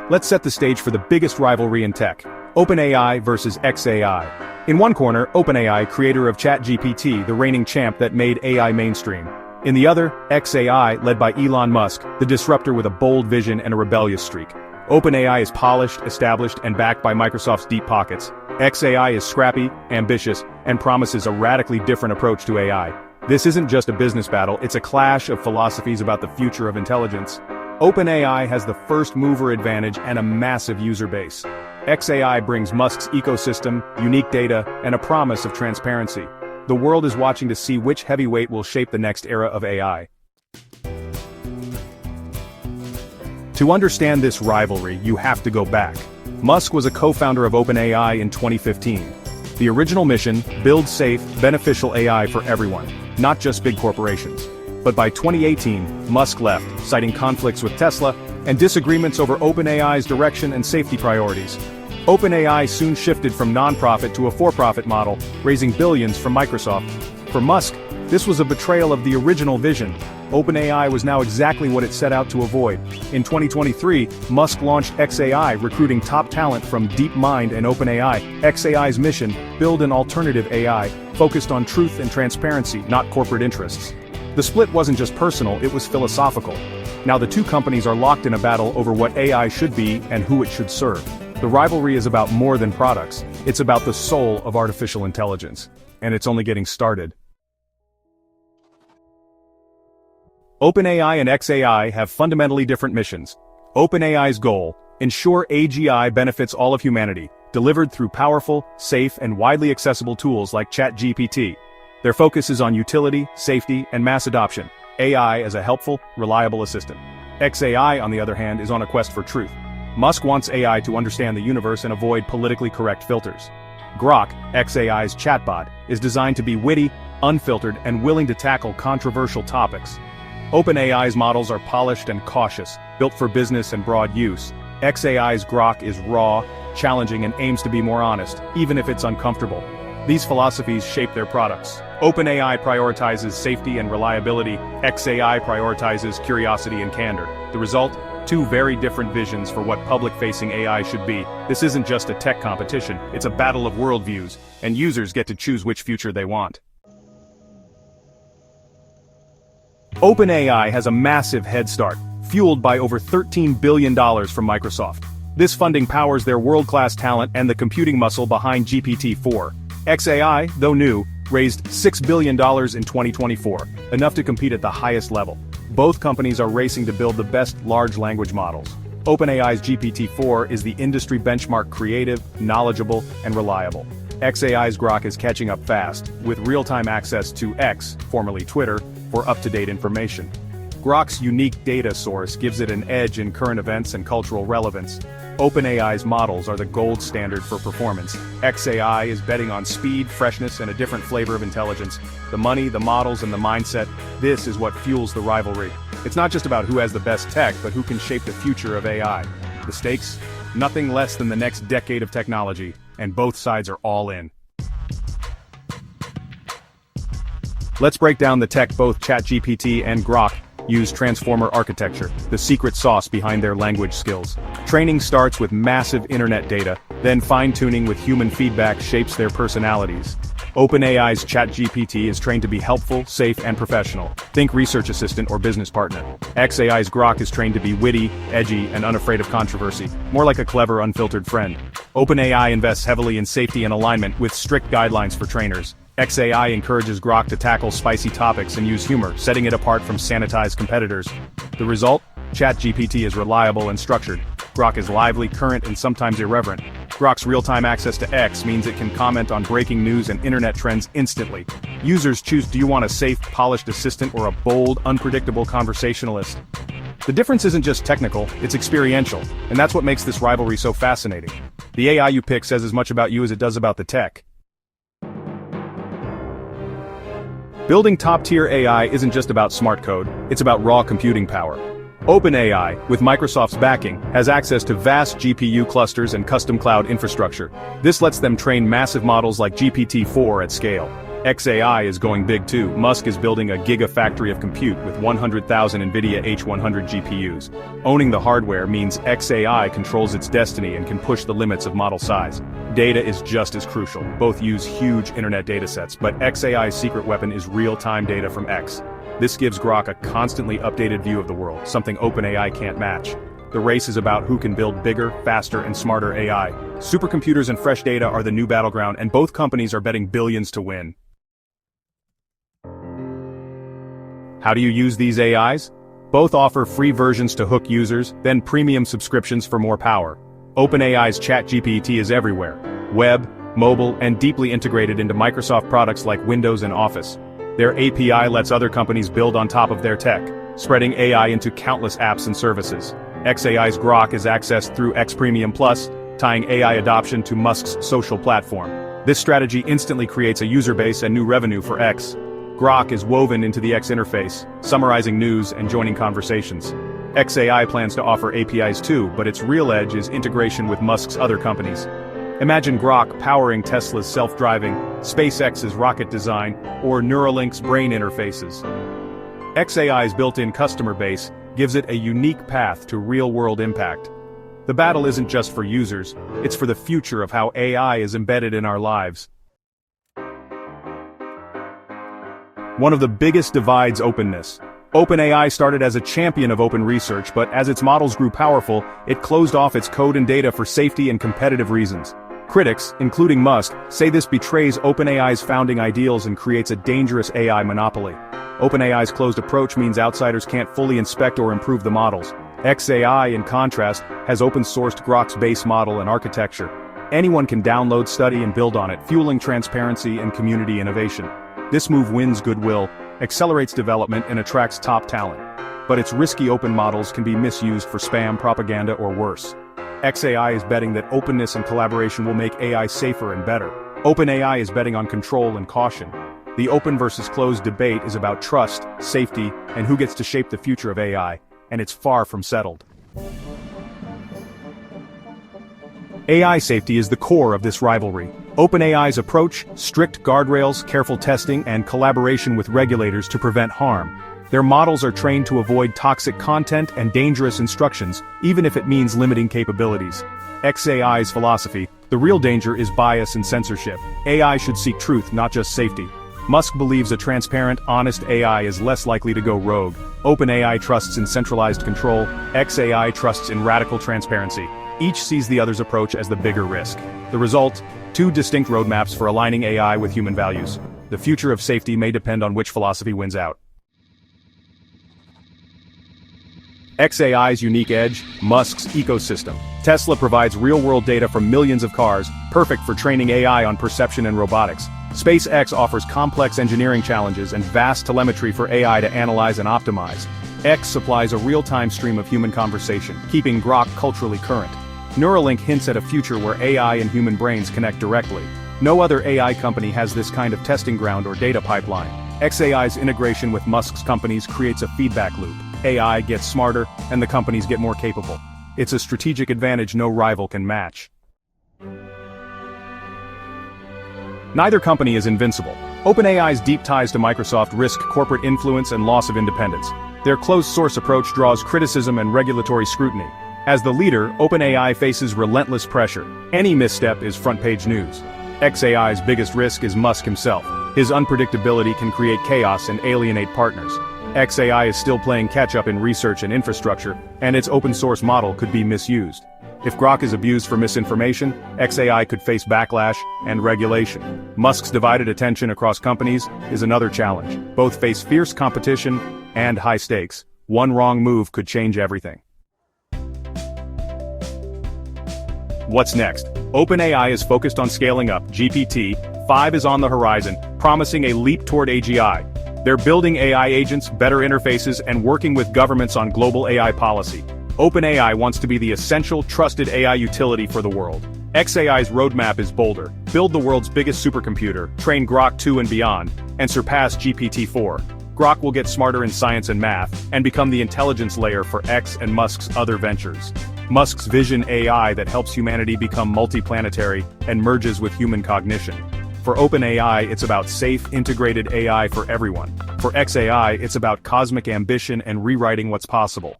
Let's set the stage for the biggest rivalry in tech: OpenAI versus xAI. In one corner, OpenAI, creator of ChatGPT, the reigning champ that made AI mainstream. In the other, xAI, led by Elon Musk, the disruptor with a bold vision and a rebellious streak. OpenAI is polished, established, and backed by Microsoft's deep pockets. xAI is scrappy, ambitious, and promises a radically different approach to AI. This isn't just a business battle, it's a clash of philosophies about the future of intelligence. OpenAI has the first-mover advantage and a massive user base. xAI brings Musk's ecosystem, unique data, and a promise of transparency. The world is watching to see which heavyweight will shape the next era of AI. To understand this rivalry, you have to go back. Musk was a co-founder of OpenAI in 2015. The original mission: build safe, beneficial AI for everyone, not just big corporations. But by 2018, Musk left, citing conflicts with Tesla and disagreements over OpenAI's direction and safety priorities. OpenAI soon shifted from non-profit to a for-profit model, raising billions from Microsoft. For Musk, this was a betrayal of the original vision. OpenAI was now exactly what it set out to avoid. In 2023, Musk launched xAI, recruiting top talent from DeepMind and OpenAI. xAI's mission: build an alternative AI, focused on truth and transparency, not corporate interests. The split wasn't just personal, it was philosophical. Now the two companies are locked in a battle over what AI should be and who it should serve. The rivalry is about more than products, it's about the soul of artificial intelligence. And it's only getting started. OpenAI and xAI have fundamentally different missions. OpenAI's goal: ensure AGI benefits all of humanity, delivered through powerful, safe, and widely accessible tools like ChatGPT. Their focus is on utility, safety, and mass adoption. AI as a helpful, reliable assistant. xAI, on the other hand, is on a quest for truth. Musk wants AI to understand the universe and avoid politically correct filters. Grok, xAI's chatbot, is designed to be witty, unfiltered, and willing to tackle controversial topics. OpenAI's models are polished and cautious, built for business and broad use. xAI's Grok is raw, challenging, and aims to be more honest, even if it's uncomfortable. These philosophies shape their products. OpenAI prioritizes safety and reliability, xAI prioritizes curiosity and candor. The result? Two very different visions for what public-facing AI should be. This isn't just a tech competition, it's a battle of worldviews, and users get to choose which future they want. OpenAI has a massive head start, fueled by over $13 billion from Microsoft. This funding powers their world-class talent and the computing muscle behind GPT-4. xAI, though new, raised $6 billion in 2024, enough to compete at the highest level. Both companies are racing to build the best large language models. OpenAI's GPT-4 is the industry benchmark: creative, knowledgeable, and reliable. xAI's Grok is catching up fast, with real-time access to X, formerly Twitter, for up-to-date information. Grok's unique data source gives it an edge in current events and cultural relevance. OpenAI's models are the gold standard for performance. xAI is betting on speed, freshness, and a different flavor of intelligence. The money, the models, and the mindset, this is what fuels the rivalry. It's not just about who has the best tech, but who can shape the future of AI. The stakes? Nothing less than the next decade of technology, and both sides are all in. Let's break down the tech. Both ChatGPT and Grok use transformer architecture, the secret sauce behind their language skills. Training starts with massive internet data, then fine-tuning with human feedback shapes their personalities. OpenAI's ChatGPT is trained to be helpful, safe, and professional. Think research assistant or business partner. xAI's Grok is trained to be witty, edgy, and unafraid of controversy, more like a clever, unfiltered friend. OpenAI invests heavily in safety and alignment with strict guidelines for trainers. xAI encourages Grok to tackle spicy topics and use humor, setting it apart from sanitized competitors. The result? ChatGPT is reliable and structured. Grok is lively, current, and sometimes irreverent. Grok's real-time access to X means it can comment on breaking news and internet trends instantly. Users choose: do you want a safe, polished assistant or a bold, unpredictable conversationalist? The difference isn't just technical, it's experiential, and that's what makes this rivalry so fascinating. The AI you pick says as much about you as it does about the tech. Building top-tier AI isn't just about smart code, it's about raw computing power. OpenAI, with Microsoft's backing, has access to vast GPU clusters and custom cloud infrastructure. This lets them train massive models like GPT-4 at scale. xAI is going big too. Musk is building a gigafactory of compute with 100,000 NVIDIA H100 GPUs. Owning the hardware means xAI controls its destiny and can push the limits of model size. Data is just as crucial. Both use huge internet datasets, but xAI's secret weapon is real-time data from X. This gives Grok a constantly updated view of the world, something OpenAI can't match. The race is about who can build bigger, faster, and smarter AI. Supercomputers and fresh data are the new battleground, and both companies are betting billions to win. How do you use these AIs? Both offer free versions to hook users, then premium subscriptions for more power. OpenAI's ChatGPT is everywhere: web, mobile, and deeply integrated into Microsoft products like Windows and Office. Their API lets other companies build on top of their tech, spreading AI into countless apps and services. xAI's Grok is accessed through X Premium Plus, tying AI adoption to Musk's social platform. This strategy instantly creates a user base and new revenue for X. Grok is woven into the X interface, summarizing news and joining conversations. xAI plans to offer APIs too, but its real edge is integration with Musk's other companies. Imagine Grok powering Tesla's self-driving, SpaceX's rocket design, or Neuralink's brain interfaces. xAI's built-in customer base gives it a unique path to real-world impact. The battle isn't just for users, it's for the future of how AI is embedded in our lives. One of the biggest divides: openness. OpenAI started as a champion of open research, but as its models grew powerful, it closed off its code and data for safety and competitive reasons. Critics, including Musk, say this betrays OpenAI's founding ideals and creates a dangerous AI monopoly. OpenAI's closed approach means outsiders can't fully inspect or improve the models. xAI, in contrast, has open-sourced Grok's base model and architecture. Anyone can download, study, and build on it, fueling transparency and community innovation. This move wins goodwill, accelerates development, and attracts top talent. But its risky open models can be misused for spam, propaganda, or worse. xAI is betting that openness and collaboration will make AI safer and better. OpenAI is betting on control and caution. The open versus closed debate is about trust, safety, and who gets to shape the future of AI, and it's far from settled. AI safety is the core of this rivalry. OpenAI's approach: strict guardrails, careful testing, and collaboration with regulators to prevent harm. Their models are trained to avoid toxic content and dangerous instructions, even if it means limiting capabilities. xAI's philosophy: the real danger is bias and censorship. AI should seek truth, not just safety. Musk believes a transparent, honest AI is less likely to go rogue. OpenAI trusts in centralized control. xAI trusts in radical transparency. Each sees the other's approach as the bigger risk. The result: two distinct roadmaps for aligning AI with human values. The future of safety may depend on which philosophy wins out. xAI's unique edge: Musk's ecosystem. Tesla provides real-world data from millions of cars, perfect for training AI on perception and robotics. SpaceX offers complex engineering challenges and vast telemetry for AI to analyze and optimize. X supplies a real-time stream of human conversation, keeping Grok culturally current. Neuralink hints at a future where AI and human brains connect directly. No other AI company has this kind of testing ground or data pipeline. xAI's integration with Musk's companies creates a feedback loop. AI gets smarter, and the companies get more capable. It's a strategic advantage no rival can match. Neither company is invincible. OpenAI's deep ties to Microsoft risk corporate influence and loss of independence. Their closed-source approach draws criticism and regulatory scrutiny. As the leader, OpenAI faces relentless pressure. Any misstep is front-page news. xAI's biggest risk is Musk himself. His unpredictability can create chaos and alienate partners. xAI is still playing catch-up in research and infrastructure, and its open-source model could be misused. If Grok is abused for misinformation, xAI could face backlash and regulation. Musk's divided attention across companies is another challenge. Both face fierce competition and high stakes. One wrong move could change everything. What's next? OpenAI is focused on scaling up. GPT-5 is on the horizon, promising a leap toward AGI. They're building AI agents, better interfaces, and working with governments on global AI policy. OpenAI wants to be the essential, trusted AI utility for the world. xAI's roadmap is bolder: build the world's biggest supercomputer, train Grok 2 and beyond, and surpass GPT-4. Grok will get smarter in science and math, and become the intelligence layer for X and Musk's other ventures. Musk's vision: AI that helps humanity become multiplanetary and merges with human cognition. For OpenAI, it's about safe, integrated AI for everyone. For xAI, it's about cosmic ambition and rewriting what's possible.